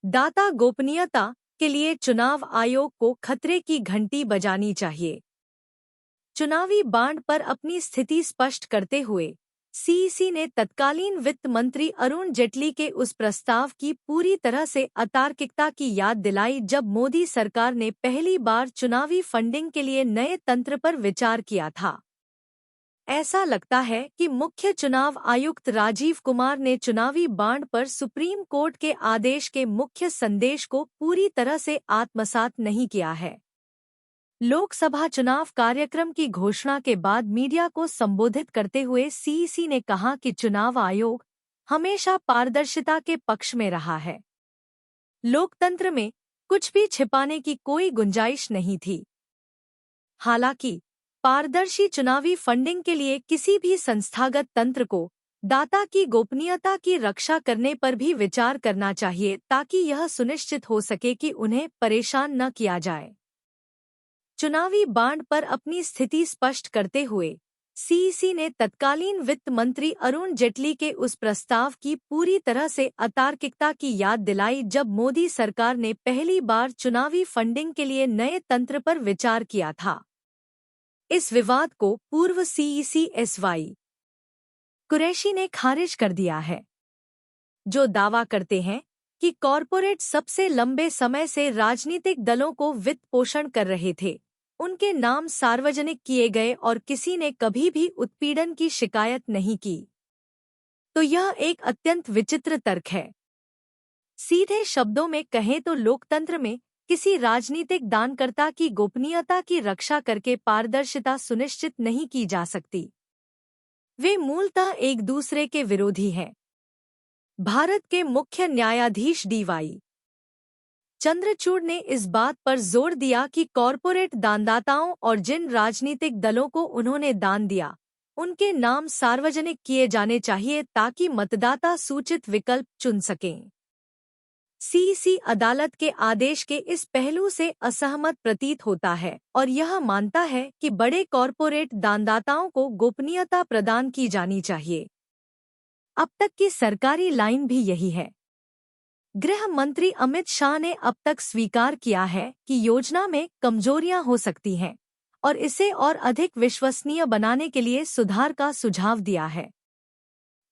Data गोपनीयता के लिए चुनाव आयोग को खतरे की घंटी बजानी चाहिए। चुनावी बांड पर अपनी स्थिति स्पष्ट करते हुए सीईसी ने तत्कालीन वित्त मंत्री अरुण जेटली के उस प्रस्ताव की पूरी तरह से अतार्किकता की याद दिलाई जब मोदी सरकार ने पहली बार चुनावी फंडिंग के लिए नए तंत्र पर विचार किया था। ऐसा लगता है कि मुख्य चुनाव आयुक्त राजीव कुमार ने चुनावी बांड पर सुप्रीम कोर्ट के आदेश के मुख्य संदेश को पूरी तरह से आत्मसात नहीं किया है। लोकसभा चुनाव कार्यक्रम की घोषणा के बाद मीडिया को संबोधित करते हुए सीईसी ने कहा कि चुनाव आयोग हमेशा पारदर्शिता के पक्ष में रहा है। लोकतंत्र में कुछ भी छिपाने की कोई गुंजाइश नहीं थी। हालांकि पारदर्शी चुनावी फंडिंग के लिए किसी भी संस्थागत तंत्र को डाटा की गोपनीयता की रक्षा करने पर भी विचार करना चाहिए ताकि यह सुनिश्चित हो सके कि उन्हें परेशान न किया जाए। चुनावी बांड पर अपनी स्थिति स्पष्ट करते हुए सीईसी ने तत्कालीन वित्त मंत्री अरुण जेटली के उस प्रस्ताव की पूरी तरह से अतार्किकता की याद दिलाई जब मोदी सरकार ने पहली बार चुनावी फंडिंग के लिए नए तंत्र पर विचार किया था। इस विवाद को पूर्व सीईसी एसवाई कुरैशी ने खारिज कर दिया है, जो दावा करते हैं कि कॉरपोरेट सबसे लंबे समय से राजनीतिक दलों को वित्त पोषण कर रहे थे। उनके नाम सार्वजनिक किए गए और किसी ने कभी भी उत्पीड़न की शिकायत नहीं की। तो यह एक अत्यंत विचित्र तर्क है। सीधे शब्दों में कहें तो लोकतंत्र में किसी राजनीतिक दानकर्ता की गोपनीयता की रक्षा करके पारदर्शिता सुनिश्चित नहीं की जा सकती। वे मूलतः एक दूसरे के विरोधी हैं। भारत के मुख्य न्यायाधीश डीवाई चंद्रचूड़ ने इस बात पर जोर दिया कि कॉरपोरेट दानदाताओं और जिन राजनीतिक दलों को उन्होंने दान दिया, उनके नाम सार्वजनिक किए जाने चाहिए ताकि मतदाता सूचित विकल्प चुन सकें। सीईसी अदालत के आदेश के इस पहलू से असहमत प्रतीत होता है और यह मानता है कि बड़े कॉरपोरेट दानदाताओं को गोपनीयता प्रदान की जानी चाहिए। अब तक की सरकारी लाइन भी यही है। गृह मंत्री अमित शाह ने अब तक स्वीकार किया है कि योजना में कमजोरियां हो सकती हैं और इसे और अधिक विश्वसनीय बनाने के लिए सुधार का सुझाव दिया है।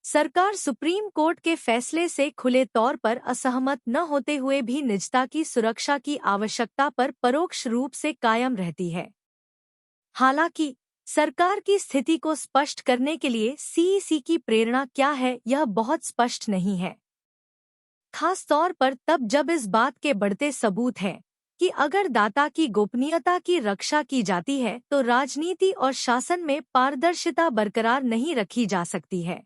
सरकार सुप्रीम कोर्ट के फैसले से खुले तौर पर असहमत न होते हुए भी निजता की सुरक्षा की आवश्यकता पर परोक्ष रूप से कायम रहती है। हालांकि सरकार की स्थिति को स्पष्ट करने के लिए सीईसी की प्रेरणा क्या है, यह बहुत स्पष्ट नहीं है। खास तौर पर तब जब इस बात के बढ़ते सबूत हैं कि अगर डाटा की गोपनीयता की रक्षा की जाती है तो राजनीति और शासन में पारदर्शिता बरकरार नहीं रखी जा सकती है।